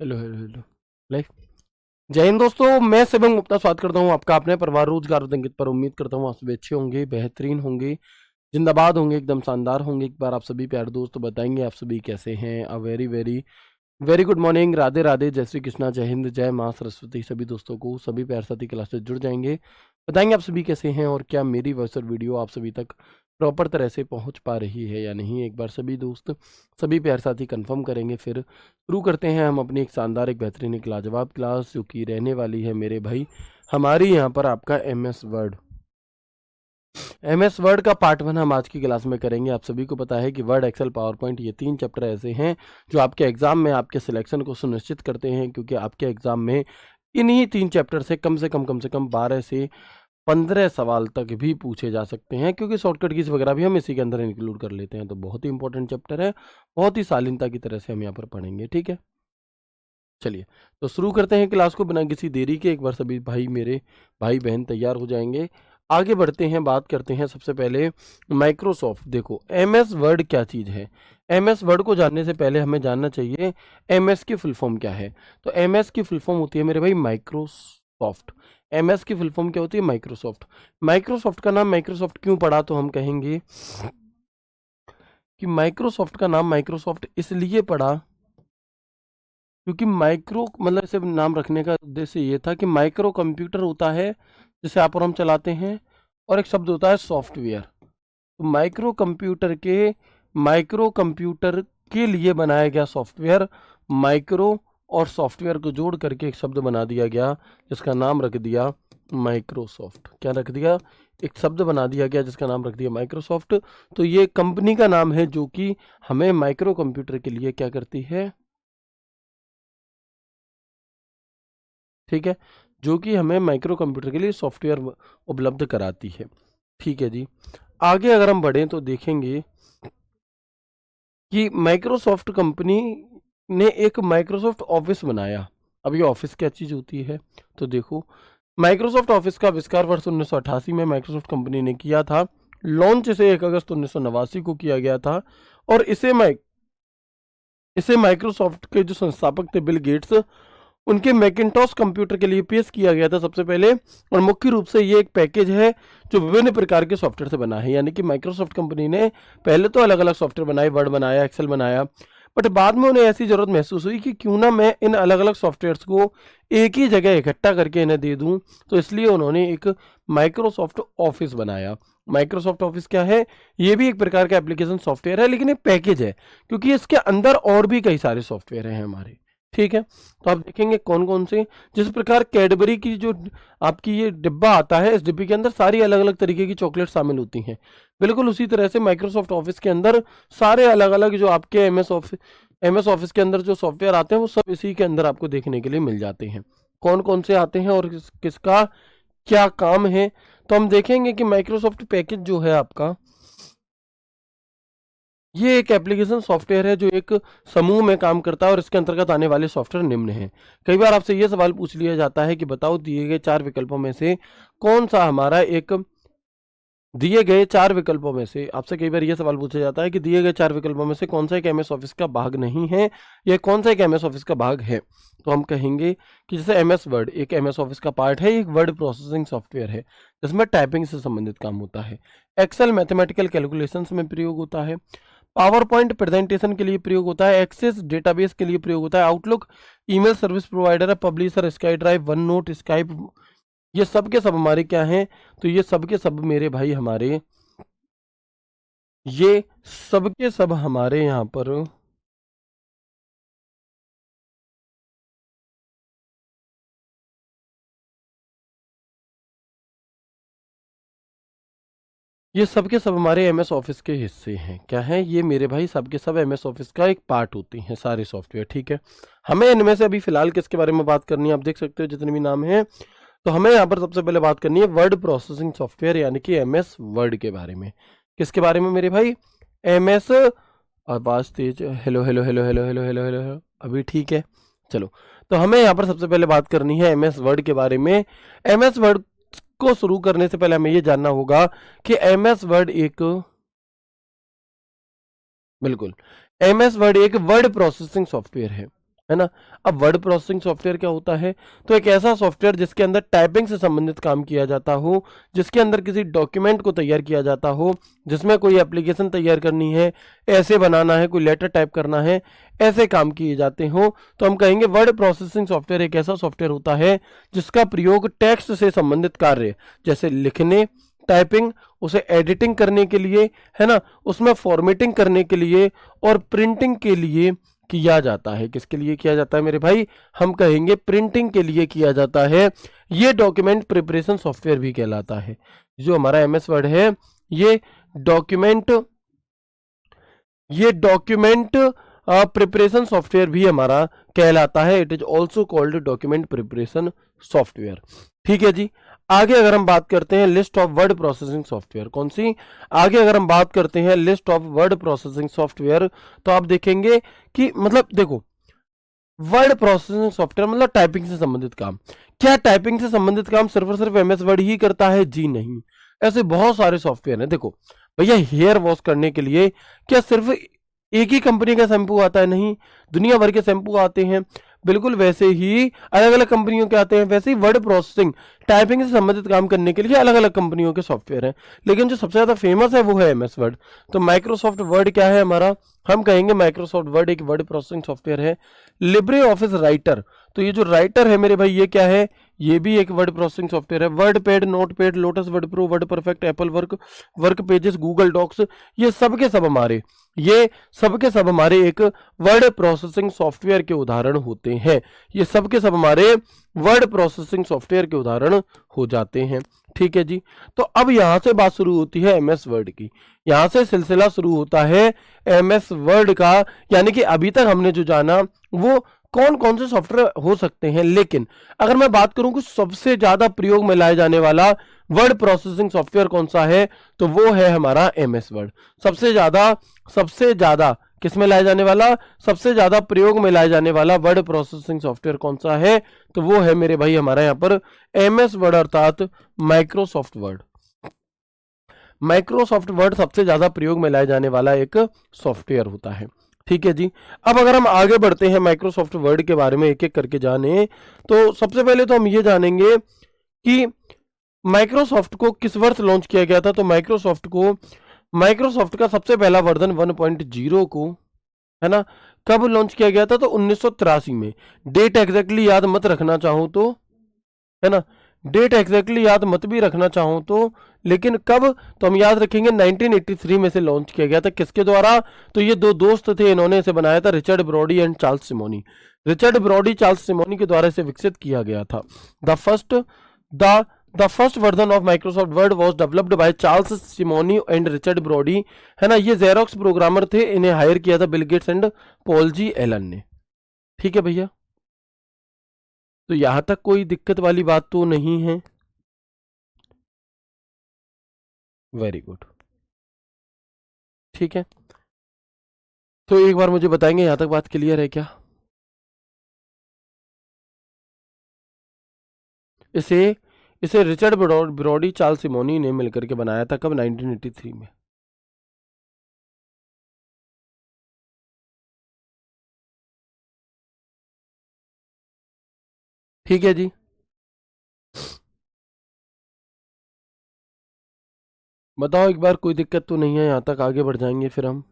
Hello hello hello life. जय हिंद दोस्तों, मैं शिवम गुप्ता स्वागत करता हूं आपका अपने परिवार रोजगार और अंकित पर। उम्मीद करता हूं आप सभी अच्छे होंगे, बेहतरीन होंगे, जिंदाबाद होंगे, एकदम शानदार होंगे। एक बार आप सभी प्यारे दोस्त बताएंगे आप सभी कैसे हैं। A very very very good morning, Radhe Radhe, जय श्री कृष्णा, जय हिंद, जय माँ सरस्वती। सभी दोस्तों को सभी प्यार साथी क्लास से जुड़ जाएंगे, बताएंगे आप सभी कैसे हैं और क्या मेरी वॉइस और वीडियो आप सभी तक प्रॉपर तरह से पहुंच पा रही है या नहीं। एक बार सभी दोस्त सभी प्यार साथी कंफर्म करेंगे, फिर शुरू करते हैं हम अपनी एक शानदार एक बेहतरीन एक लाजवाब क्लास जो कि रहने वाली है मेरे भाई हमारी यहाँ पर आपका एमएस वर्ड का पार्ट 1 हम आज की क्लास में करेंगे। आप सभी को पता है कि वर्ड, एक्सेल, पावर पॉइंट ये 3 चैप्टर ऐसे हैं जो आपके एग्जाम में आपके सिलेक्शन को सुनिश्चित करते हैं, क्योंकि आपके एग्जाम में इन्हीं 3 चैप्टर से कम से कम 12 से 15 सवाल तक भी पूछे जा सकते हैं, क्योंकि शॉर्टकट कीज वगैरह भी हम इसी के अंदर इंक्लूड कर लेते हैं। तो बहुत ही इंपॉर्टेंट चैप्टर है, बहुत ही शालीनता की तरह से हम यहाँ पर पढ़ेंगे, ठीक है। चलिए तो शुरू करते हैं क्लास को बिना किसी देरी के। एक बार सभी भाई मेरे भाई बहन तैयार हो जाएंगे, आगे बढ़ते हैं, बात करते हैं सबसे पहले माइक्रोसॉफ्ट। देखो एमएस वर्ड क्या चीज़ है। एमएस वर्ड को जानने से पहले हमें जानना चाहिए एमएस की फुल फॉर्म क्या है। तो एमएस की फुल फॉर्म होती है मेरे भाई माइक्रोसॉफ्ट। एमएस की फुल फॉर्म क्या होती है? माइक्रोसॉफ्ट। माइक्रोसॉफ्ट का नाम माइक्रोसॉफ्ट क्यों पड़ा? तो हम कहेंगे कि माइक्रोसॉफ्ट का नाम माइक्रोसॉफ्ट इसलिए पड़ा क्योंकि माइक्रो मतलब इसे नाम रखने का उद्देश्य ये था कि माइक्रो कंप्यूटर होता है जिसे आप और हम चलाते हैं, और एक शब्द होता है सॉफ्टवेयर। तो माइक्रो कंप्यूटर के लिए बनाया गया सॉफ्टवेयर, माइक्रो और सॉफ्टवेयर को जोड़ करके एक शब्द बना दिया गया जिसका नाम रख दिया माइक्रोसॉफ्ट। क्या रख दिया? एक शब्द बना दिया गया जिसका नाम रख दिया माइक्रोसॉफ्ट। तो ये कंपनी का नाम है जो कि हमें माइक्रो कंप्यूटर के लिए क्या करती है, ठीक है, जो कि हमें माइक्रो कंप्यूटर के लिए सॉफ्टवेयर उपलब्ध कराती है। ठीक है जी, आगे अगर हम बढ़ें तो देखेंगे कि माइक्रोसॉफ्ट कंपनी ने एक माइक्रोसॉफ्ट ऑफिस बनाया। अब ये ऑफिस क्या चीज़ होती है? तो देखो, माइक्रोसॉफ्ट ऑफिस का आविष्कार वर्ष 1988 में माइक्रोसॉफ्ट कंपनी ने किया था। लॉन्च इसे 1 अगस्त 1989 को किया गया था, और इसे माइक्रोसॉफ्ट के जो संस्थापक थे बिल गेट्स, उनके मैकिंटॉश कंप्यूटर के लिए पेश किया गया था सबसे पहले। और मुख्य रूप से ये एक पैकेज है जो विभिन्न प्रकार के सॉफ्टवेयर से बना है। यानी कि माइक्रोसॉफ्ट कंपनी ने पहले तो अलग अलग सॉफ्टवेयर बनाए, वर्ड बनाया, एक्सेल बनाया, बट बाद में उन्हें ऐसी जरूरत महसूस हुई कि क्यों ना मैं इन अलग अलग सॉफ्टवेयर्स को एक ही जगह इकट्ठा करके इन्हें दे दूं। तो इसलिए उन्होंने एक माइक्रोसॉफ्ट ऑफिस बनाया। माइक्रोसॉफ्ट ऑफिस क्या है? ये भी एक प्रकार का एप्लीकेशन सॉफ्टवेयर है, लेकिन एक पैकेज है, क्योंकि इसके अंदर और भी कई सारे सॉफ्टवेयर हैं हमारे, ठीक है। तो आप देखेंगे कौन कौन से, जिस प्रकार कैडबरी की जो आपकी ये डिब्बा आता है, इस डिब्बे के अंदर सारी अलग अलग तरीके की चॉकलेट शामिल होती हैं, बिल्कुल उसी तरह से माइक्रोसॉफ्ट ऑफिस के अंदर सारे अलग अलग जो आपके एमएस ऑफिस के अंदर जो सॉफ्टवेयर आते हैं वो सब इसी के अंदर आपको देखने के लिए मिल जाते हैं। कौन कौन से आते हैं और किसका क्या काम है, तो हम देखेंगे कि माइक्रोसॉफ्ट पैकेज जो है आपका, ये एक एप्लीकेशन सॉफ्टवेयर है जो एक समूह में काम करता है, और इसके अंतर्गत आने वाले सॉफ्टवेयर निम्न हैं। कई बार आपसे ये सवाल पूछ लिया जाता है कि बताओ दिए गए 4 विकल्पों में से कौन सा हमारा एक दिए गए 4 विकल्पों में से आपसे कई बार ये सवाल पूछा जाता है कि दिए गए 4 विकल्पों में से कौन सा एक एमएस ऑफिस का भाग नहीं है, या कौन सा एक एमएस ऑफिस का भाग है। तो हम कहेंगे कि जैसे एमएस वर्ड एक एमएस ऑफिस का पार्ट है, एक वर्ड प्रोसेसिंग सॉफ्टवेयर है जिसमें टाइपिंग से संबंधित काम होता है। एक्सेल मैथमेटिकल कैलकुलेशंस में प्रयोग होता है। पावर पॉइंट प्रेजेंटेशन के लिए प्रयोग होता है। एक्सेस डेटाबेस के लिए प्रयोग होता है। आउटलुक ईमेल सर्विस प्रोवाइडर है। Publisher sky drive, one note, Skype, ये सब के सब हमारे क्या हैं? तो ये सब के सब मेरे भाई हमारे, ये सब के सब हमारे यहाँ पर ये सब के सब हमारे एमएस ऑफिस के हिस्से हैं। क्या है ये मेरे भाई? सब के सब एमएस ऑफिस का एक पार्ट होती हैं सारे सॉफ्टवेयर, ठीक है। हमें इनमें से अभी फिलहाल किसके बारे में बात करनी है? आप देख सकते हो जितने भी नाम हैं। तो हमें यहाँ पर सबसे पहले बात करनी है वर्ड प्रोसेसिंग सॉफ्टवेयर यानी कि एमएस वर्ड के बारे में। किसके बारे में मेरे भाई? एमएस, आवाज तेज, hello hello hello hello hello hello hello hello, अभी ठीक है। चलो, तो हमें यहाँ पर सबसे पहले बात करनी है एमएस वर्ड के बारे में। एमएस वर्ड को शुरू करने से पहले हमें ये जानना होगा कि एमएस वर्ड एक, बिल्कुल, एमएस वर्ड एक वर्ड प्रोसेसिंग सॉफ्टवेयर है। है ना। अब वर्ड प्रोसेसिंग सॉफ्टवेयर क्या होता है? तो एक ऐसा सॉफ्टवेयर जिसके अंदर टाइपिंग से संबंधित काम किया जाता हो, जिसके अंदर किसी डॉक्यूमेंट को तैयार किया जाता हो, जिसमें कोई एप्लीकेशन तैयार करनी है, ऐसे बनाना है, कोई लेटर टाइप करना है, ऐसे काम किए जाते हो, तो हम कहेंगे वर्ड प्रोसेसिंग सॉफ्टवेयर एक ऐसा सॉफ्टवेयर होता है जिसका प्रयोग टेक्स्ट से संबंधित कार्य जैसे लिखने, टाइपिंग, उसे एडिटिंग करने के लिए, है ना, उसमें फॉर्मेटिंग करने के लिए और प्रिंटिंग के लिए किया जाता है। किसके लिए किया जाता है मेरे भाई? हम कहेंगे प्रिंटिंग के लिए किया जाता है। ये डॉक्यूमेंट प्रिपरेशन सॉफ्टवेयर भी कहलाता है। जो हमारा एमएस वर्ड है ये डॉक्यूमेंट ये डॉक्यूमेंट प्रिपरेशन सॉफ्टवेयर भी हमारा कहलाता है। It is also called document preparation software. ठीक है जी। आगे अगर हम बात करते हैं list of word processing software, कौन सी? आगे अगर हम बात करते हैं list of word processing software, तो आप देखेंगे कि मतलब देखो, वर्ड प्रोसेसिंग सॉफ्टवेयर मतलब टाइपिंग से संबंधित काम। क्या टाइपिंग से संबंधित काम सिर्फ और सिर्फ एमएस वर्ड ही करता है? जी नहीं, ऐसे बहुत सारे सॉफ्टवेयर हैं। देखो भैया, हेयर वॉश करने के लिए क्या सिर्फ एक ही कंपनी का शैम्पू आता है? नहीं, दुनिया भर के शैम्पू आते हैं। बिल्कुल वैसे ही अलग अलग कंपनियों के आते हैं। वैसे ही वर्ड प्रोसेसिंग, टाइपिंग से संबंधित काम करने के लिए अलग अलग कंपनियों के सॉफ्टवेयर हैं, लेकिन जो सबसे ज्यादा फेमस है वो है एमएस वर्ड। तो माइक्रोसॉफ्ट वर्ड क्या है हमारा? हम कहेंगे माइक्रोसॉफ्ट वर्ड एक वर्ड प्रोसेसिंग सॉफ्टवेयर है। लिब्रे ऑफिस राइटर, तो ये जो राइटर है मेरे भाई ये क्या है? ये भी एक वर्ड प्रोसेसिंग सॉफ्टवेयर है। WordPad, Notepad, Lotus, Word Pro, WordPerfect, Apple work, work Pages, Google Docs, ये सब के सब हमारे एक वर्ड प्रोसेसिंग सॉफ्टवेयर के उदाहरण होते हैं। ये सब के सब हमारे वर्ड प्रोसेसिंग सॉफ्टवेयर के उदाहरण हो जाते हैं। ठीक है जी। तो अब यहां से बात शुरू होती है एमएस वर्ड की। यहां से सिलसिला शुरू होता है एमएस वर्ड का, यानी कि अभी तक हमने जो जाना वो कौन कौन से सॉफ्टवेयर हो सकते हैं। लेकिन अगर मैं बात करूं कि सबसे ज्यादा प्रयोग में लाया जाने वाला वर्ड प्रोसेसिंग सॉफ्टवेयर कौन सा है, तो वो है हमारा एमएस वर्ड। सबसे ज्यादा किसमें लाया जाने वाला, सबसे ज्यादा प्रयोग में लाया जाने वाला वर्ड प्रोसेसिंग सॉफ्टवेयर कौन सा है? तो वो है मेरे भाई हमारा यहाँ पर एमएस वर्ड अर्थात माइक्रोसॉफ्ट वर्ड। माइक्रोसॉफ्ट वर्ड सबसे ज्यादा प्रयोग में लाया जाने वाला एक सॉफ्टवेयर होता है। ठीक है जी। अब अगर हम आगे बढ़ते हैं माइक्रोसॉफ्ट वर्ड के बारे में एक एक करके जाने, तो सबसे पहले तो हम ये जानेंगे कि माइक्रोसॉफ्ट को किस वर्ष लॉन्च किया गया था। तो माइक्रोसॉफ्ट का सबसे पहला वर्जन 1.0 को, है ना, कब लॉन्च किया गया था? तो 1983 में। डेट एग्जैक्टली याद मत रखना चाहूं तो, है ना, डेट एग्जैक्टली याद मत भी रखना चाहूं तो, लेकिन कब, तो हम याद रखेंगे 1983 में से लॉन्च किया गया था। किसके द्वारा? तो ये दो दोस्त थे, इन्होंने इसे बनाया था, Richard Brodie and Charles Simonyi. Richard Brodie, Charles Simonyi के द्वारा इसे विकसित किया गया था। The first version of Microsoft Word was developed by Charles Simonyi and Richard Brodie, है ना। ये जेरोक्स प्रोग्रामर थे, इन्हें हायर किया था Bill Gates and Paul G Allen ने। ठीक है भैया, तो यहां तक कोई दिक्कत वाली बात तो नहीं है? Very good. ठीक है, तो एक बार मुझे बताएंगे यहां तक बात क्लियर है क्या? इसे इसे रिचर्ड ब्रॉडी, चार्ल्स सिमोनी ने मिलकर के बनाया था। कब? 1983 में। ठीक है जी। बताओ एक बार, कोई दिक्कत तो नहीं है? यहां तक आगे बढ़ जाएंगे फिर हम।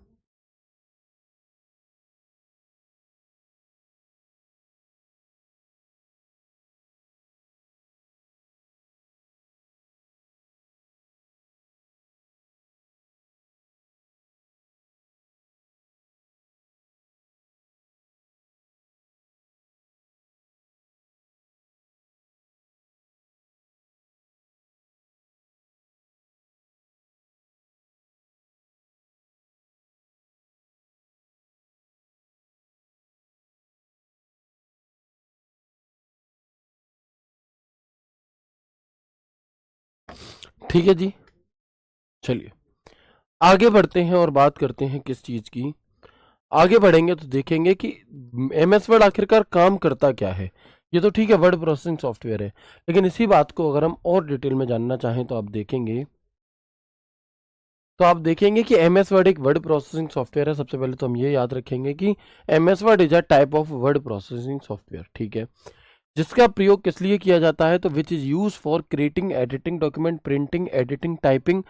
ठीक है जी, चलिए आगे बढ़ते हैं और बात करते हैं किस चीज की। आगे बढ़ेंगे तो देखेंगे कि एमएस वर्ड आखिरकार काम करता क्या है। ये तो ठीक है, वर्ड प्रोसेसिंग सॉफ्टवेयर है, लेकिन इसी बात को अगर हम और डिटेल में जानना चाहें तो आप देखेंगे तो आप देखेंगे कि MS वर्ड एक वर्ड प्रोसेसिंग सॉफ्टवेयर है। सबसे पहले तो हम ये याद रखेंगे कि MS word is a type of word processing software, ठीक है, जिसका प्रयोग किस लिए किया जाता है, तो which is use for creating, editing document, printing, editing, typing,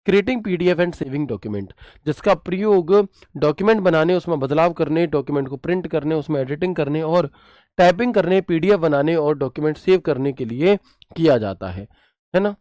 creating PDF and saving document. जिसका प्रयोग डॉक्यूमेंट बनाने, उसमें बदलाव करने, डॉक्यूमेंट को प्रिंट करने, उसमें एडिटिंग करने और टाइपिंग करने, PDF बनाने और डॉक्यूमेंट सेव करने के लिए किया जाता है ना,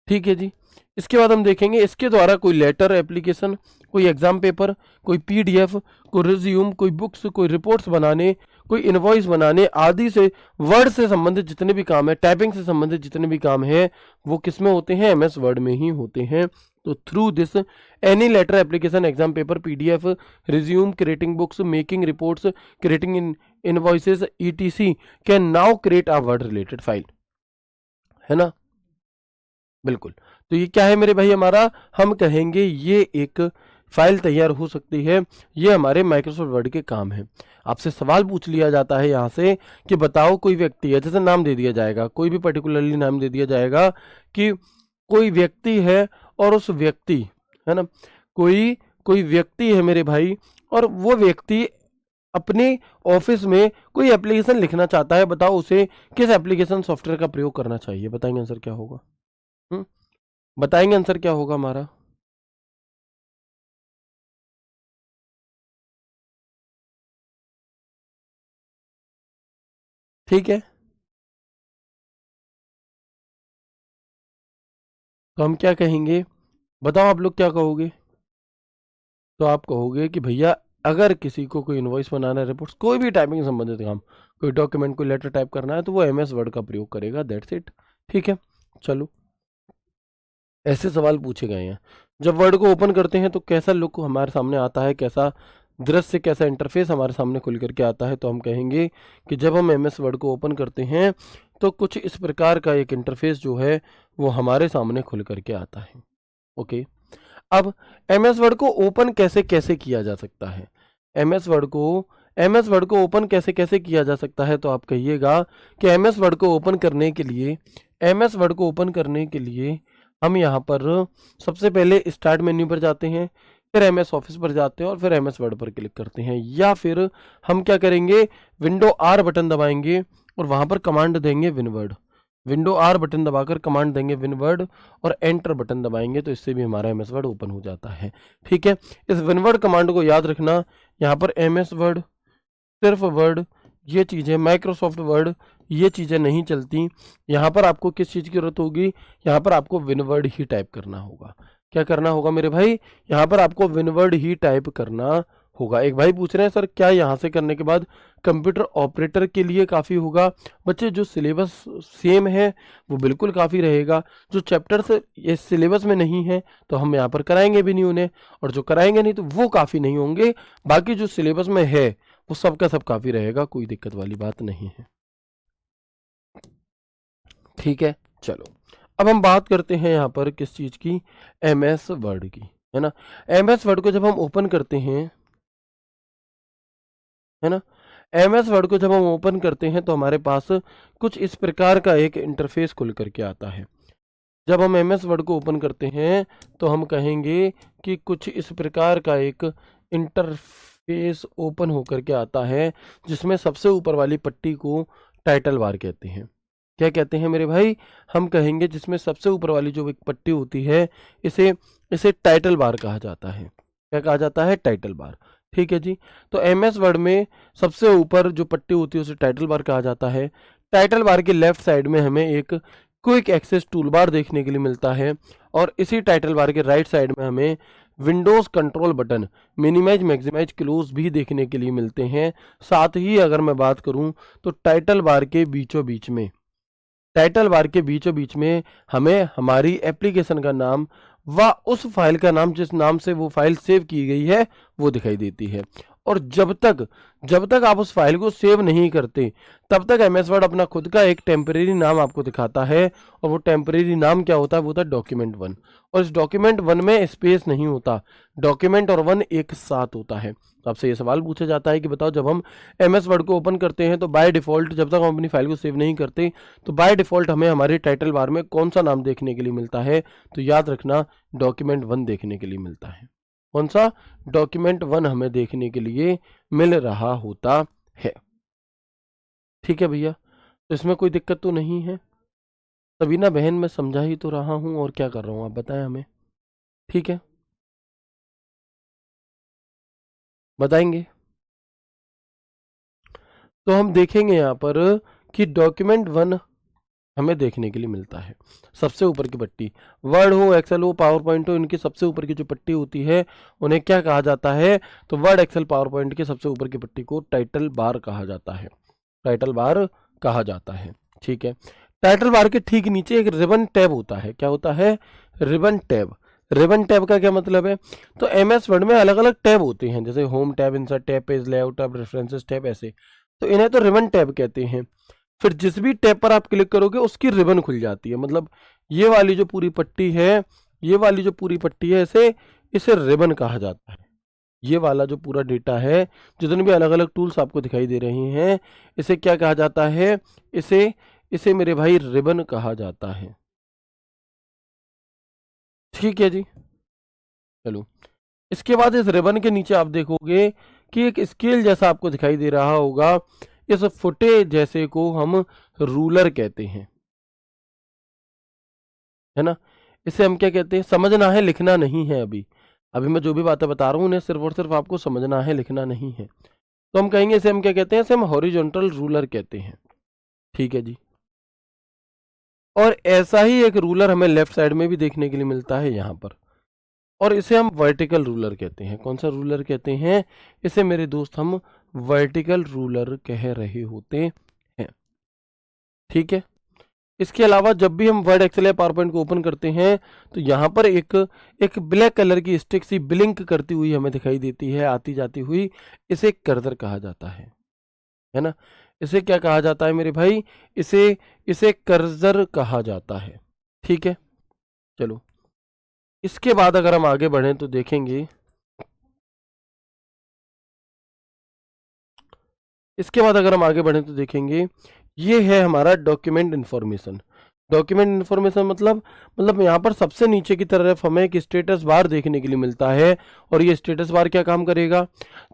ठीक है जी। इसके बाद हम देखेंगे इसके द्वारा कोई लेटर, एप्लीकेशन, कोई एग्जाम पेपर, कोई PDF, कोई रिज्यूम, कोई बुक्स, कोई रिपोर्ट्स बनाने, कोई इनवॉइस बनाने आदि से वर्ड से संबंधित जितने भी काम है, टाइपिंग से संबंधित जितने भी काम है, वो किस में होते हैं, MS वर्ड में ही होते हैं। तो through this any letter, application, exam paper, PDF, resume, creating books, making reports, creating invoices ETC can now create a word related file, है ना, बिल्कुल। तो ये क्या है मेरे भाई, हमारा हम कहेंगे ये एक फाइल तैयार हो सकती है, ये हमारे माइक्रोसॉफ्ट वर्ड के काम है। आपसे सवाल पूछ लिया जाता है यहाँ से कि बताओ कोई व्यक्ति है, जैसे नाम दे दिया जाएगा, कोई भी पर्टिकुलरली नाम दे दिया जाएगा कि कोई व्यक्ति है और उस व्यक्ति, है ना, कोई कोई व्यक्ति है मेरे भाई, और वो व्यक्ति अपने ऑफिस में कोई एप्लीकेशन लिखना चाहता है, बताओ उसे किस एप्लीकेशन सॉफ्टवेयर का प्रयोग करना चाहिए, बताएंगे आंसर क्या होगा, बताएंगे आंसर क्या होगा हमारा, ठीक है। तो हम क्या कहेंगे, बताओ आप लोग क्या कहोगे, तो आप कहोगे कि भैया अगर किसी को कोई इनवॉइस बनाना है, रिपोर्ट्स, कोई भी टाइपिंग संबंधित काम, कोई डॉक्यूमेंट, कोई लेटर टाइप करना है, तो वो MS वर्ड का प्रयोग करेगा, दैट्स इट, ठीक है। चलो, ऐसे सवाल पूछे गए हैं। जब वर्ड को ओपन करते हैं तो कैसा लुक हमारे सामने आता है, कैसा दृश्य, कैसा इंटरफेस हमारे सामने खुल करके आता है, तो हम कहेंगे कि जब हम MS वर्ड को ओपन करते हैं तो कुछ इस प्रकार का एक इंटरफेस जो है वो हमारे सामने खुल करके आता है, ओके। अब MS वर्ड को ओपन कैसे कैसे किया जा सकता है, MS वर्ड को ओपन कैसे कैसे किया जा सकता है, तो आप कहिएगा कि MS वर्ड को ओपन करने के लिए, MS वर्ड को ओपन करने के लिए हम यहाँ पर सबसे पहले स्टार्ट मेन्यू पर जाते हैं, फिर MS ऑफिस पर जाते हैं और फिर MS वर्ड पर क्लिक करते हैं, या फिर हम क्या करेंगे, विंडो R बटन दबाएंगे और वहाँ पर कमांड देंगे विनवर्ड, विंडो R बटन दबाकर कमांड देंगे विनवर्ड और एंटर बटन दबाएंगे, तो इससे भी हमारा MS वर्ड ओपन हो जाता है, ठीक है। इस विनवर्ड कमांड को याद रखना, यहाँ पर MS वर्ड, सिर्फ वर्ड, ये चीज़ें माइक्रोसॉफ्ट वर्ड, ये चीज़ें नहीं चलती। यहाँ पर आपको किस चीज़ की जरूरत होगी, यहाँ पर आपको विनवर्ड ही टाइप करना होगा। क्या करना होगा मेरे भाई, यहाँ पर आपको विनवर्ड ही टाइप करना होगा। एक भाई पूछ रहे हैं सर क्या यहाँ से करने के बाद कंप्यूटर ऑपरेटर के लिए काफ़ी होगा, बच्चे जो सिलेबस सेम है वो बिल्कुल काफ़ी रहेगा, जो चैप्टर्स ये सिलेबस में नहीं है तो हम यहाँ पर कराएंगे भी नहीं उन्हें, और जो कराएंगे नहीं तो वो काफ़ी नहीं होंगे, बाकी जो सिलेबस में है वो सबका सब काफ़ी रहेगा, कोई दिक्कत वाली बात नहीं है, ठीक है। चलो, अब हम बात करते हैं यहाँ पर किस चीज़ की, MS वर्ड की, है ना। MS वर्ड को जब हम ओपन करते हैं, है ना, MS वर्ड को जब हम ओपन करते हैं तो हमारे पास कुछ इस प्रकार का एक इंटरफेस खुल करके आता है। जब हम MS वर्ड को ओपन करते हैं तो हम कहेंगे कि कुछ इस प्रकार का एक इंटरफेस ओपन होकर के आता है, जिसमें सबसे ऊपर वाली पट्टी को टाइटल बार कहते हैं। क्या कहते हैं मेरे भाई, हम कहेंगे जिसमें सबसे ऊपर वाली जो एक पट्टी होती है इसे इसे टाइटल बार कहा जाता है। क्या कहा जाता है, टाइटल बार, ठीक है जी। तो MS वर्ड में सबसे ऊपर जो पट्टी होती है उसे टाइटल बार कहा जाता है। टाइटल बार के लेफ्ट साइड में हमें एक क्विक एक्सेस टूल बार देखने के लिए मिलता है, और इसी टाइटल बार के राइट साइड में हमें Windows control button, minimise, maximise, close भी देखने के लिए मिलते हैं। साथ ही अगर मैं बात करूं तो टाइटल बार के बीचों बीच में, टाइटल बार के बीचों बीच में हमें हमारी एप्लीकेशन का नाम व उस फाइल का नाम जिस नाम से वो फाइल सेव की गई है वो दिखाई देती है। और जब तक आप उस फाइल को सेव नहीं करते तब तक एमएस वर्ड अपना खुद का एक टेम्परेरी नाम आपको दिखाता है, और वो टेम्परेरी नाम क्या होता है, वो होता है डॉक्यूमेंट वन। और इस डॉक्यूमेंट वन में स्पेस नहीं होता, डॉक्यूमेंट और वन एक साथ होता है। तो आपसे ये सवाल पूछा जाता है कि बताओ, जब हम एमएस वर्ड को ओपन करते हैं तो बाय डिफॉल्ट जब तक हम अपनी फाइल को सेव नहीं करते तो बाय डिफॉल्ट हमें हमारे टाइटल बार में कौन सा नाम देखने के लिए मिलता है, तो याद रखना डॉक्यूमेंट वन देखने के लिए मिलता है। कौन सा? डॉक्यूमेंट वन हमें देखने के लिए मिल रहा होता है। ठीक है भैया, तो इसमें कोई दिक्कत तो नहीं है? तभी ना बहन मैं समझा ही तो रहा हूँ, और क्या कर रहा हूँ आप बताएं हमें। ठीक है, बताएंगे। तो हम देखेंगे यहाँ पर कि डॉक्यूमेंट वन हमें देखने के लिए मिलता है सबसे ऊपर की पट्टी। वर्ड हो, एक्सेल हो, पावर पॉइंट हो, इनकी सबसे ऊपर की जो पट्टी होती है उन्हें क्या कहा जाता है, तो वर्ड, एक्सेल, पावर पॉइंट की सबसे ऊपर की पट्टी को टाइटल बार कहा जाता है। टाइटल बार कहा जाता है। ठीक है, टाइटल बार के ठीक नीचे एक रिबन टैब होता है। क्या होता है? Ribbon tab. रिबन टैब का क्या मतलब है? तो एमएस वर्ड में अलग अलग टैब होते हैं, जैसे home tab, insert tab, page layout tab, references tab, ऐसे। तो इन्हें तो रिबन टैब कहते हैं। फिर जिस भी टैब पर आप क्लिक करोगे उसकी रिबन खुल जाती है, मतलब ये वाली जो पूरी पट्टी है, ये वाली जो पूरी पट्टी है, इसे इसे रिबन कहा जाता है। ये वाला जो पूरा डेटा है, जितने भी अलग अलग टूल्स आपको दिखाई दे रहे हैं, इसे क्या कहा जाता है? इसे इसे मेरे भाई रिबन कहा जाता है। ठीक है जी, चलो। इसके बाद इस रिबन के नीचे आप देखोगे कि एक स्केल जैसा आपको दिखाई दे रहा होगा। इस फुटे जैसे को हम रूलर कहते हैं, है ना। इसे हम क्या कहते हैं? समझना है, लिखना नहीं है। अभी अभी मैं जो भी बातें बता रहा हूँ उन्हें सिर्फ और सिर्फ आपको समझना है, लिखना नहीं है। तो हम कहेंगे इसे हम क्या कहते हैं? इसे हम हॉरिजॉन्टल रूलर कहते हैं। ठीक है जी। और ऐसा ही एक रूलर हमें लेफ्ट साइड में भी देखने के लिए मिलता है यहाँ पर, और इसे हम वर्टिकल रूलर कहते हैं। कौन सा रूलर कहते हैं? इसे मेरे दोस्त हम वर्टिकल रूलर कह रहे होते हैं। ठीक है, इसके अलावा जब भी हम वर्ड, एक्सेल या पावर पॉइंट को ओपन करते हैं तो यहाँ पर एक एक ब्लैक कलर की स्टिक सी ब्लिंक करती हुई हमें दिखाई देती है, आती जाती हुई। इसे कर्सर कहा जाता है ना। इसे क्या कहा जाता है मेरे भाई? इसे इसे कर्सर कहा जाता है। ठीक है, चलो। इसके बाद अगर हम आगे बढ़ें तो देखेंगे, इसके बाद अगर हम आगे बढ़ें तो देखेंगे, ये है हमारा डॉक्यूमेंट इन्फॉर्मेशन। डॉक्यूमेंट इन्फॉर्मेशन मतलब यहाँ पर सबसे नीचे की तरफ हमें एक स्टेटस बार देखने के लिए मिलता है। और ये स्टेटस बार क्या काम करेगा?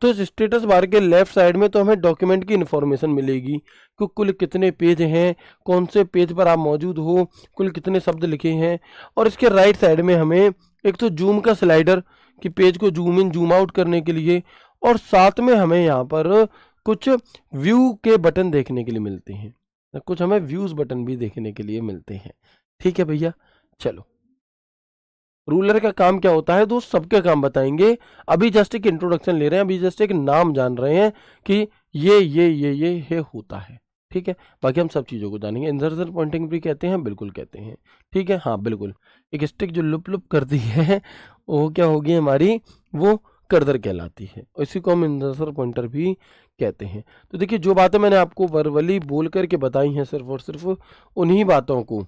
तो इस स्टेटस बार के लेफ्ट साइड में तो हमें डॉक्यूमेंट की इन्फॉर्मेशन मिलेगी कि कुल कितने पेज हैं, कौन से पेज पर आप मौजूद हो, कुल कितने शब्द लिखे हैं। और इसके राइट साइड में हमें एक तो जूम का स्लाइडर, कि पेज को जूम इन जूम आउट करने के लिए, और साथ में हमें यहाँ पर कुछ व्यू के बटन देखने के लिए मिलते हैं, कुछ हमें व्यूज बटन भी देखने के लिए मिलते हैं। ठीक है भैया, चलो। रूलर का काम क्या होता है दोस्त, सबके काम बताएंगे। अभी जस्ट एक इंट्रोडक्शन ले रहे हैं, अभी जस्ट एक नाम जान रहे हैं कि ये होता है। ठीक है, बाकी हम सब चीज़ों को जानेंगे। इंसर्शन पॉइंटिंग भी कहते हैं, बिल्कुल कहते हैं। ठीक है, हाँ बिल्कुल। एक स्टिक जो लुप लुप करती है वो क्या होगी हमारी? वो कर्सर कहलाती है, और इसी को हम इंसर्शन पॉइंटर भी कहते हैं। तो देखिए, जो बातें मैंने आपको वर्बली बोल करके बताई हैं, सिर्फ और सिर्फ उन्हीं बातों को,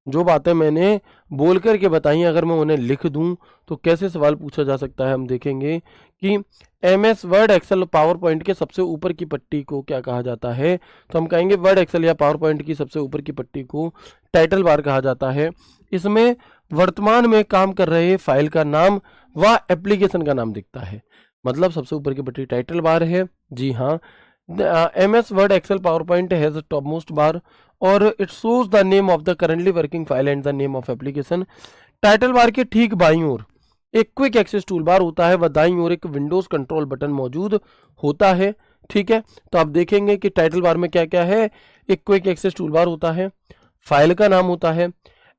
जो बातें मैंने बोल करके बताई हैं, अगर मैं उन्हें लिख दूं तो कैसे सवाल पूछा जा सकता है, हम देखेंगे कि MS Word, Excel, power point के सबसे ऊपर की पट्टी को क्या कहा जाता है। तो हम कहेंगे वर्ड, एक्सेल या पावर पॉइंट की सबसे ऊपर की पट्टी को टाइटल बार कहा जाता है। इसमें वर्तमान में काम कर रहे फाइल का नाम व एप्लीकेशन का नाम दिखता है। मतलब सबसे ऊपर की पट्टी टाइटल बार है, जी हाँ। MS Word, Excel, power point has top most bar, और it shows the name of the currently working file and the name of application. Title bar के ठीक बाईं ओर एक क्विक एक्सेस टूल बार होता है, व दाईं ओर एक विंडोज कंट्रोल बटन मौजूद होता है। ठीक है, तो आप देखेंगे कि टाइटल बार में क्या क्या है। एक क्विक एक्सेस टूल बार होता है, फाइल का नाम होता है,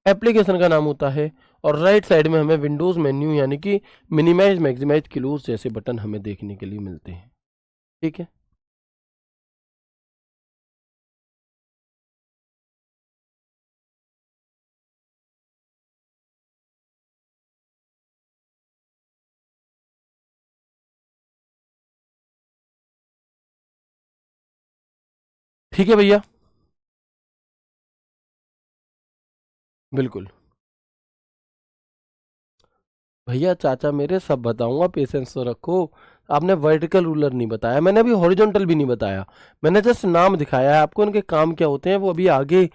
एप्लीकेशन का नाम होता है, और राइट साइड में हमें विंडोज मेन्यू यानी कि मिनिमाइज, मैक्सिमाइज, क्लोज जैसे बटन हमें देखने के लिए मिलते हैं। ठीक है। ठीक है भैया, बिल्कुल। भैया चाचा मेरे सब बताऊंगा, पेशेंस तो रखो। आपने वर्टिकल रूलर नहीं बताया, मैंने अभी हॉरिजॉन्टल भी नहीं बताया। मैंने जस्ट नाम दिखाया है आपको, इनके काम क्या होते हैं वो अभी आगे।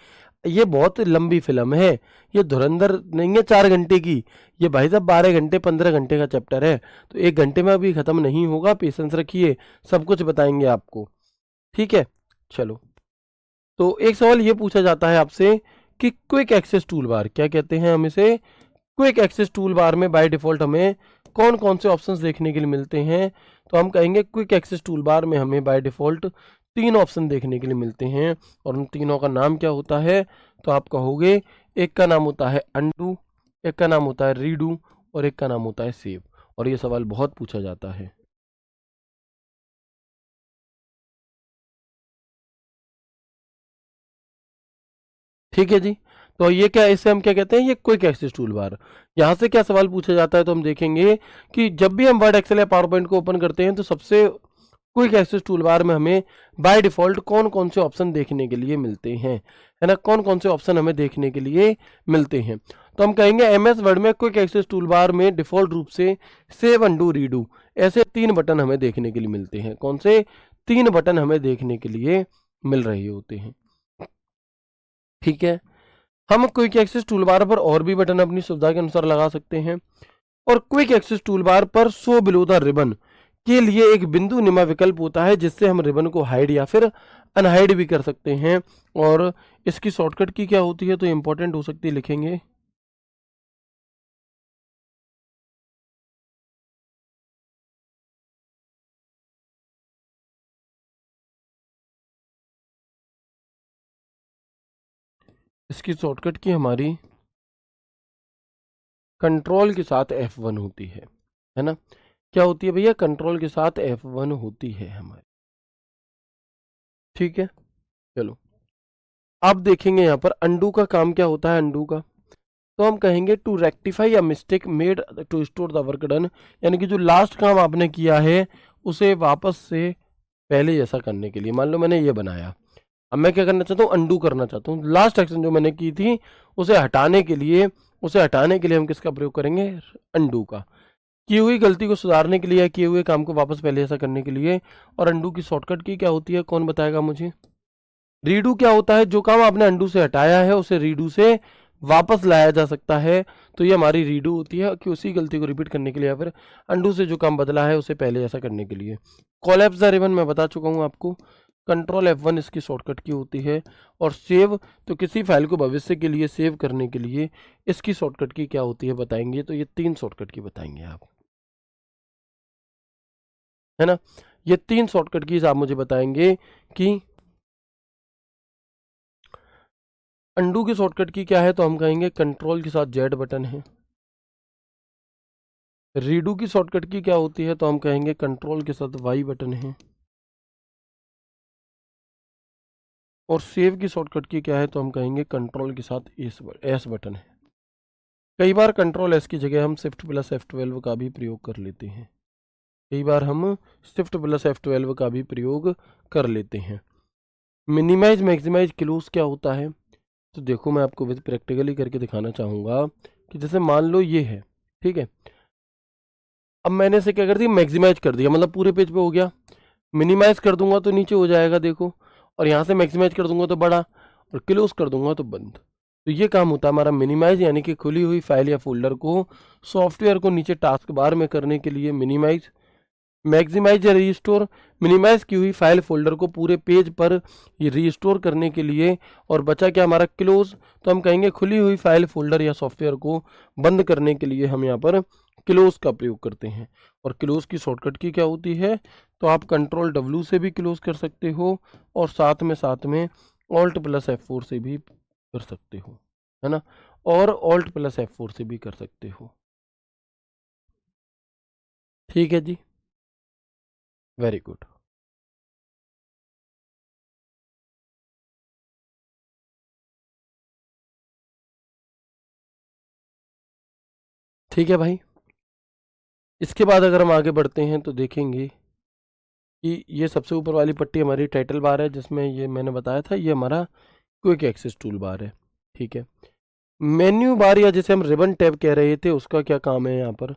ये बहुत लंबी फिल्म है, ये धुरंधर नहीं है 4 घंटे की। ये भाई साहब 12 घंटे 15 घंटे का चैप्टर है, तो 1 घंटे में अभी खत्म नहीं होगा। पेशेंस रखिए, सब कुछ बताएंगे आपको। ठीक है, चलो। तो एक सवाल ये पूछा जाता है आपसे कि क्विक एक्सेस टूल बार क्या कहते हैं हम इसे। क्विक एक्सेस टूल बार में बाय डिफॉल्ट हमें कौन कौन से ऑप्शंस देखने के लिए मिलते हैं। तो हम कहेंगे क्विक एक्सेस टूल बार में हमें बाय डिफॉल्ट 3 ऑप्शन देखने के लिए मिलते हैं, और उन तीनों का नाम क्या होता है। तो आप कहोगे एक का नाम होता है अनडू, एक का नाम होता है रीडू, और एक का नाम होता है सेव। और ये सवाल बहुत पूछा जाता है। ठीक है जी। तो ये क्या, इसे हम क्या कहते हैं, ये क्विक एक्सेस टूल बार। यहाँ से क्या सवाल पूछा जाता है, तो हम देखेंगे कि जब भी हम वर्ड एक्सेल या पावर पॉइंट को ओपन करते हैं तो सबसे क्विक एक्सेस टूल बार में हमें बाय डिफॉल्ट कौन कौन से ऑप्शन देखने के लिए मिलते हैं, है ना। कौन कौन से ऑप्शन हमें देखने के लिए मिलते हैं। तो हम कहेंगे एम एस वर्ड में क्विक एक्सेस टूल बार में डिफॉल्ट रूप से सेव, अनडू, रीडू, ऐसे 3 बटन हमें देखने के लिए मिलते हैं। कौन से 3 बटन हमें देखने के लिए मिल रहे होते हैं। ठीक है, हम क्विक एक्सेस टूलबार पर और भी बटन अपनी सुविधा के अनुसार लगा सकते हैं। और क्विक एक्सेस टूलबार पर शो बिलो द रिबन के लिए एक बिंदु निमा विकल्प होता है, जिससे हम रिबन को हाइड या फिर अनहाइड भी कर सकते हैं। और इसकी शॉर्टकट की क्या होती है, तो इंपॉर्टेंट हो सकती है, लिखेंगे। इसकी शॉर्टकट की हमारी कंट्रोल के साथ F1 होती है ना। क्या होती है भैया, कंट्रोल के साथ F1 होती है हमारी। ठीक है, चलो। आप देखेंगे यहाँ पर अंडू का काम क्या होता है। अंडू का, तो हम कहेंगे to rectify a mistake made to store the work done, यानी कि जो लास्ट काम आपने किया है उसे वापस से पहले जैसा करने के लिए। मान लो मैंने ये बनाया, अब मैं क्या करना चाहता हूँ, अंडू करना चाहता हूँ। लास्ट एक्शन जो मैंने की थी उसे हटाने के लिए हम किसका प्रयोग करेंगे, अंडू का। की हुई गलती को सुधारने के लिए या किए हुए काम को वापस पहले जैसा करने के लिए। और अंडू की शॉर्टकट की क्या होती है, कौन बताएगा मुझे। रीडू क्या होता है, जो काम आपने अंडू से हटाया है उसे रीडू से वापस लाया जा सकता है। तो ये हमारी रीडू होती है कि उसी गलती को रिपीट करने के लिए, या फिर अंडू से जो काम बदला है उसे पहले जैसा करने के लिए। कॉलएप्स द रिबन मैं बता चुका हूँ आपको, कंट्रोल F1 इसकी शॉर्टकट की होती है। और सेव, तो किसी फाइल को भविष्य के लिए सेव करने के लिए इसकी शॉर्टकट की क्या होती है बताएंगे। तो ये 3 शॉर्टकट की बताएंगे आप, है ना। ये 3 शॉर्टकट कीज आप मुझे बताएंगे कि अंडू की शॉर्टकट की क्या है। तो हम कहेंगे कंट्रोल के साथ जेड बटन है। रीडू की शॉर्टकट की क्या होती है, तो हम कहेंगे कंट्रोल के साथ वाई बटन है। और सेव की शॉर्टकट की क्या है, तो हम कहेंगे कंट्रोल के साथ एस बटन है। कई बार कंट्रोल एस की जगह हम शिफ्ट प्लस F12 का भी प्रयोग कर लेते हैं। कई बार हम शिफ्ट प्लस F12 का भी प्रयोग कर लेते हैं। मिनिमाइज मैक्सिमाइज क्लोज क्या होता है, तो देखो मैं आपको विद प्रैक्टिकली करके दिखाना चाहूँगा कि जैसे मान लो ये है, ठीक है। अब मैंने इसे क्या कर दिया, मैक्सिमाइज कर दिया, मतलब पूरे पेज पे हो गया। मिनिमाइज कर दूंगा तो नीचे हो जाएगा, देखो। और यहाँ से मैक्सिमाइज कर दूंगा तो बड़ा, और क्लोज कर दूंगा तो बंद। तो ये काम होता है हमारा मिनिमाइज, यानी कि खुली हुई फाइल या फोल्डर को सॉफ्टवेयर को नीचे टास्क बार में करने के लिए मिनिमाइज। मैक्सिमाइज या रीस्टोर, मिनिमाइज की हुई फाइल फोल्डर को पूरे पेज पर ये रीस्टोर करने के लिए। और बचा क्या हमारा, क्लोज, तो हम कहेंगे खुली हुई फाइल फोल्डर या सॉफ्टवेयर को बंद करने के लिए हम यहाँ पर क्लोज का प्रयोग करते हैं। और क्लोज की शॉर्टकट की क्या होती है, तो आप कंट्रोल W से भी क्लोज कर सकते हो, और साथ में ऑल्ट प्लस F4 से भी कर सकते हो, है ना। और ऑल्ट प्लस F4 से भी कर सकते हो। ठीक है जी, वेरी गुड। ठीक है भाई, इसके बाद अगर हम आगे बढ़ते हैं तो देखेंगे कि ये सबसे ऊपर वाली पट्टी हमारी टाइटल बार है, जिसमें ये मैंने बताया था ये हमारा क्विक एक्सेस टूल बार है। ठीक है, मेन्यू बार या जिसे हम रिबन टैब कह रहे थे उसका क्या काम है यहाँ पर,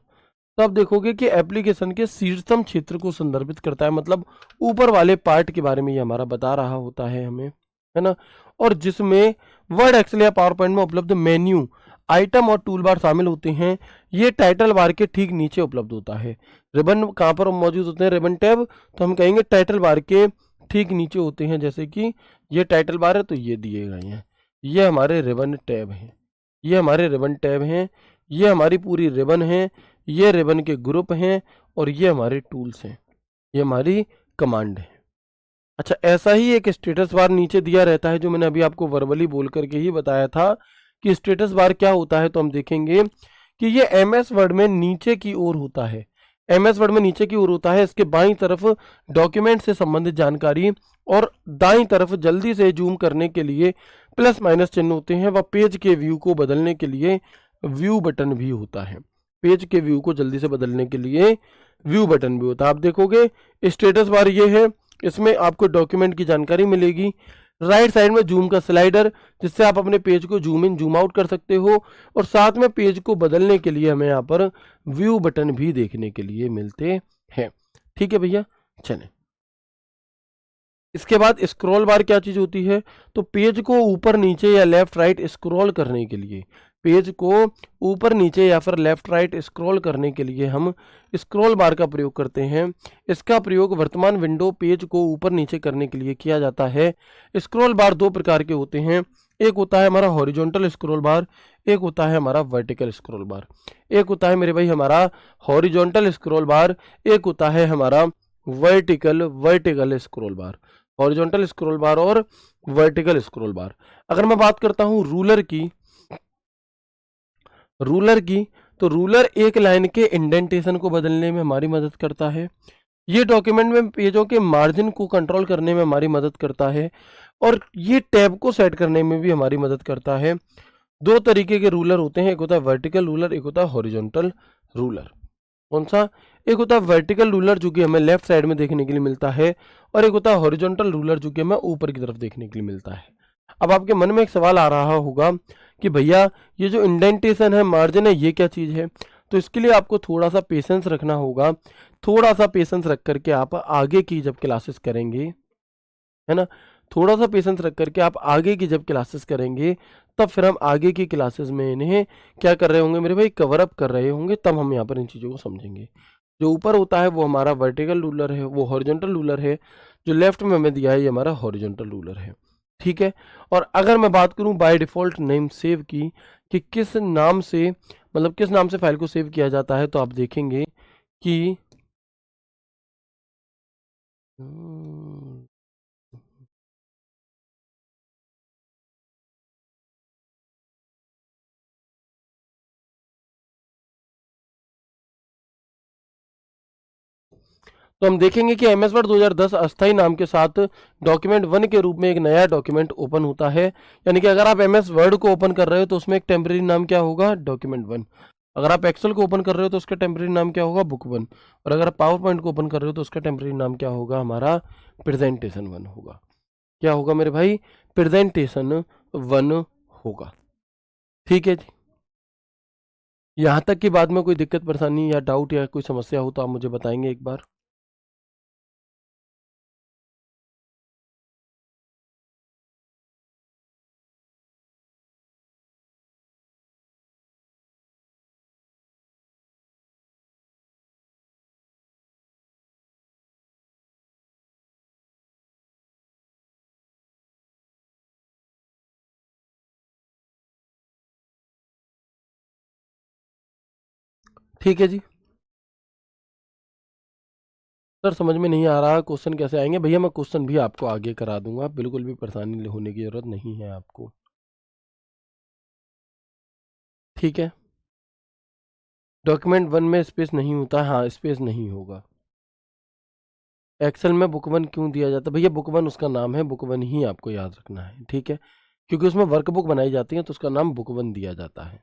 तो आप देखोगे कि एप्लीकेशन के शीर्षतम क्षेत्र को संदर्भित करता है, मतलब ऊपर वाले पार्ट के बारे में ये हमारा बता रहा होता है हमें, है ना। और जिसमें वर्ड एक्सेल या पावर पॉइंट में उपलब्ध मेन्यू आइटम और टूल बार शामिल होते हैं, ये टाइटल बार के ठीक नीचे उपलब्ध होता है। रिबन कहाँ पर मौजूद होते हैं, रिबन टैब, तो हम कहेंगे टाइटल बार के ठीक नीचे होते हैं। जैसे कि ये टाइटल बार है तो ये दिए गए हैं, ये हमारे रिबन टैब हैं, ये हमारे रिबन टैब हैं, ये हमारी पूरी रिबन है, ये रिबन के ग्रुप हैं, और ये हमारे टूल्स हैं, ये हमारी कमांड है। अच्छा, ऐसा ही एक स्टेटस बार नीचे दिया रहता है, जो मैंने अभी आपको वर्बली बोल करके ही बताया था कि स्टेटस बार क्या होता है। तो हम देखेंगे कि ये एमएस वर्ड में नीचे की ओर होता है, एमएस वर्ड में नीचे की ओर होता है। इसके बाईं तरफ डॉक्यूमेंट से संबंधित जानकारी और दाईं तरफ जल्दी से जूम करने के लिए प्लस माइनस चिन्ह होते हैं, व पेज के व्यू को बदलने के लिए व्यू बटन भी होता है। पेज के व्यू को जल्दी से बदलने के लिए व्यू बटन भी होता है। आप देखोगे स्टेटस बार ये है, इसमें आपको डॉक्यूमेंट की जानकारी मिलेगी। राइट साइड में जूम का स्लाइडर, जिससे आप अपने पेज को जूम इन जूम आउट कर सकते हो, और साथ में पेज को बदलने के लिए हमें यहाँ पर व्यू बटन भी देखने के लिए मिलते हैं। ठीक है भैया, चलें। इसके बाद स्क्रॉल बार क्या चीज होती है, तो पेज को ऊपर नीचे या लेफ्ट राइट स्क्रॉल करने के लिए, पेज को ऊपर नीचे या फिर लेफ्ट राइट स्क्रॉल करने के लिए हम स्क्रॉल बार का प्रयोग करते हैं। इसका प्रयोग वर्तमान विंडो पेज को ऊपर नीचे करने के लिए किया जाता है। स्क्रॉल बार दो प्रकार के होते हैं, एक होता है हमारा हॉरिजॉन्टल स्क्रॉल बार, एक होता है हमारा वर्टिकल स्क्रॉल बार। एक होता है मेरे भाई हमारा हॉरिजॉन्टल स्क्रॉल बार, एक होता है हमारा वर्टिकल स्क्रॉल बार। हॉरिजॉन्टल स्क्रॉल बार और वर्टिकल स्क्रॉल बार। अगर मैं बात करता हूं रूलर की, तो रूलर एक लाइन के इंडेंटेशन को बदलने में हमारी मदद करता है। ये डॉक्यूमेंट में पेजों के मार्जिन को कंट्रोल करने में हमारी मदद करता है, और ये टैब को सेट करने में भी हमारी मदद करता है। दो तरीके के रूलर होते हैं, एक होता है वर्टिकल रूलर, एक होता है हॉरिजॉन्टल रूलर। कौन सा, एक होता है वर्टिकल रूलर जो कि हमें लेफ्ट साइड में देखने के लिए मिलता है, और एक होता है हॉरिजॉन्टल रूलर जो कि हमें ऊपर की तरफ देखने के लिए मिलता है। अब आपके मन में एक सवाल आ रहा होगा कि भैया ये जो इंडेंटेशन है, मार्जिन है, ये क्या चीज़ है। तो इसके लिए आपको थोड़ा सा पेशेंस रखना होगा। थोड़ा सा पेशेंस रख करके आप आगे की जब क्लासेस करेंगे, है ना, थोड़ा सा पेशेंस रख करके आप आगे की जब क्लासेस करेंगे, तब फिर हम आगे की क्लासेस में इन्हें क्या कर रहे होंगे मेरे भाई, कवर अप कर रहे होंगे, तब हम यहाँ पर इन चीज़ों को समझेंगे। जो ऊपर होता है वो हमारा वर्टिकल रूलर है, वो हॉरिजॉन्टल रूलर है। जो लेफ्ट में हमें दिया है ये हमारा हॉरिजॉन्टल रूलर है। ठीक है, और अगर मैं बात करूं बाय डिफ़ॉल्ट नेम सेव की, कि किस नाम से, मतलब किस नाम से फाइल को सेव किया जाता है, तो आप देखेंगे कि तो हम देखेंगे कि एम एस वर्ड 2010 अस्थायी नाम के साथ डॉक्यूमेंट 1 के रूप में एक नया डॉक्यूमेंट ओपन होता है। यानी कि अगर आप एम एस वर्ड को ओपन कर रहे हो तो उसमें एक टेम्परेरी नाम क्या होगा, डॉक्यूमेंट 1। अगर आप एक्सेल को ओपन कर रहे हो तो उसका टेम्परेरी नाम क्या होगा, बुक 1। और अगर आप पावर पॉइंट को ओपन कर रहे हो तो उसका टेम्परेरी नाम क्या होगा, हमारा प्रेजेंटेशन 1 होगा। क्या होगा मेरे भाई, प्रेजेंटेशन 1 होगा। ठीक है जी, यहाँ तक की बात में कोई दिक्कत परेशानी या डाउट या कोई समस्या हो तो आप मुझे बताएंगे एक बार। ठीक है जी, सर समझ में नहीं आ रहा क्वेश्चन कैसे आएंगे। भैया मैं क्वेश्चन भी आपको आगे करा दूंगा, बिल्कुल भी परेशानी होने की जरूरत नहीं है आपको। ठीक है, डॉक्यूमेंट 1 में स्पेस नहीं होता, हाँ स्पेस नहीं होगा। एक्सेल में बुक 1 क्यों दिया जाता है, भैया बुक 1 उसका नाम है, बुक 1 ही आपको याद रखना है। ठीक है, क्योंकि उसमें वर्कबुक बनाई जाती है तो उसका नाम बुक 1 दिया जाता है।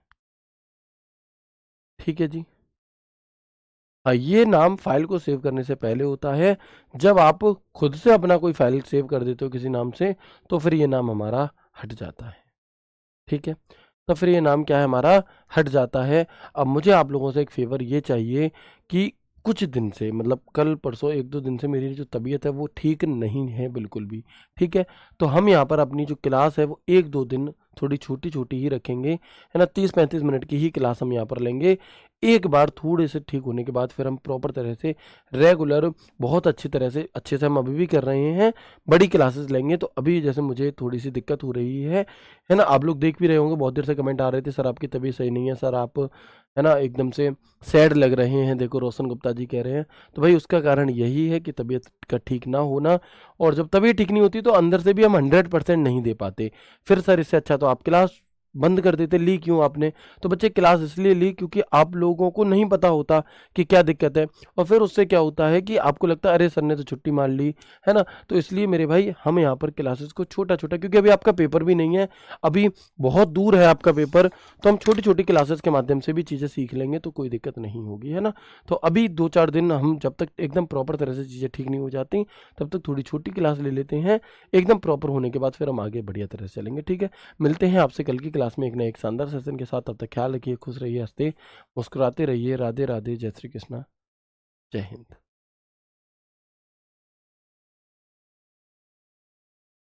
ठीक है जी। हाँ, ये नाम फाइल को सेव करने से पहले होता है। जब आप खुद से अपना कोई फाइल सेव कर देते हो किसी नाम से, तो फिर ये नाम हमारा हट जाता है। ठीक है, तो फिर ये नाम क्या है हमारा, हट जाता है। अब मुझे आप लोगों से एक फेवर ये चाहिए कि कुछ दिन से, मतलब कल परसों 1-2 दिन से मेरी जो तबीयत है वो ठीक नहीं है बिल्कुल भी। ठीक है, तो हम यहाँ पर अपनी जो क्लास है वो 1-2 दिन थोड़ी छोटी छोटी ही रखेंगे, है ना। 30-35 मिनट की ही क्लास हम यहाँ पर लेंगे। एक बार थोड़े से ठीक होने के बाद फिर हम प्रॉपर तरह से रेगुलर, बहुत अच्छी तरह से, अच्छे से हम अभी भी कर रहे हैं, बड़ी क्लासेस लेंगे। तो अभी जैसे मुझे थोड़ी सी दिक्कत हो रही है ना। आप लोग देख भी रहे होंगे, बहुत देर से कमेंट आ रहे थे, सर आपकी तबीयत सही नहीं है, सर आप, है ना, एकदम से सैड लग रहे हैं, देखो रोशन गुप्ता जी कह रहे हैं। तो भाई उसका कारण यही है कि तबीयत का ठीक ना होना, और जब तबीयत ठीक नहीं होती तो अंदर से भी हम 100% नहीं दे पाते। फिर सर इससे अच्छा तो आप क्लास बंद कर देते। ली क्यों आपने? तो बच्चे क्लास इसलिए ली क्योंकि आप लोगों को नहीं पता होता कि क्या दिक्कत है, और फिर उससे क्या होता है कि आपको लगता है अरे सर ने तो छुट्टी मार ली, है ना। तो इसलिए मेरे भाई हम यहाँ पर क्लासेस को छोटा छोटा, क्योंकि अभी आपका पेपर भी नहीं है, अभी बहुत दूर है आपका पेपर, तो हम छोटी छोटी क्लासेस के माध्यम से भी चीज़ें सीख लेंगे तो कोई दिक्कत नहीं होगी, है ना। तो अभी 2-4 दिन हम जब तक एकदम प्रॉपर तरह से चीज़ें ठीक नहीं हो जाती, तब तक थोड़ी छोटी क्लास ले लेते हैं। एकदम प्रॉपर होने के बाद फिर हम आगे बढ़िया तरह से चलेंगे। ठीक है, मिलते हैं आपसे कल की क्लास में एक ना एक शानदार सेशन के साथ। तब तक ख्याल रखिए, खुश रहिए, हंसते मुस्कुराते रहिए। राधे राधे, जय श्री कृष्णा, जय हिंद।